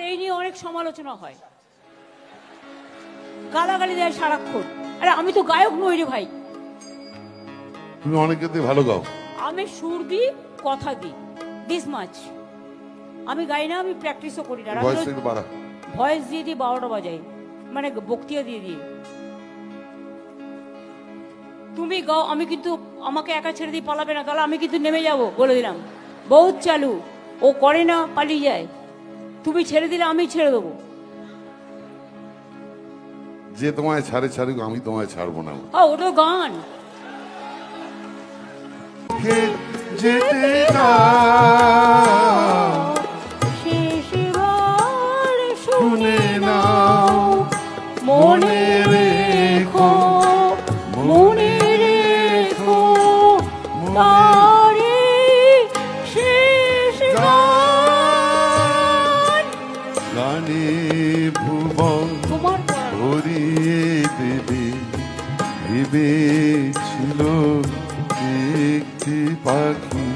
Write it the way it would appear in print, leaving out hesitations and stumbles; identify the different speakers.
Speaker 1: এই নিয়ে অনেক সমালোচনা হয়, গালাগালি দেয় সারাক্ষণ। আরে আমি তো গায়ক নই রে ভাই।
Speaker 2: তুমি অনেকে দিয়ে ভালো গাও।
Speaker 1: আমি সুর দিই, কথা দিই, দিস মাছ। আমি গাই না, আমি প্র্যাকটিসও করি না। ভয়েস দিয়ে দিয়ে 12টা বাজাই, মানে বক্তিয়া দিয়ে দিয়ে। তুমি গাও, আমি কিন্তু আমাকে একা ছেড়ে দিয়ে পালাবে না, তাহলে আমি কিন্তু নেমে যাব, বলে দিলাম। বহুত চালু, ও করে না, পালিয়ে যায়। তুমি ছেড়ে দিলে আমি ছেড়ে দেবো।
Speaker 2: যে তোমায় ছাড়ে ছাড়ুক, আমি তোমায় ছাড়বো না।
Speaker 1: ওটা গান।
Speaker 2: যেতে
Speaker 1: শেষবার
Speaker 2: শুনে নাও,
Speaker 1: মনে রেখো, মনে রেখো তারে শেষ গান।
Speaker 2: গানে ভুবন
Speaker 1: তোমার
Speaker 2: ভরিয়ে দেবে, ভেবেছিল একটি পাখি।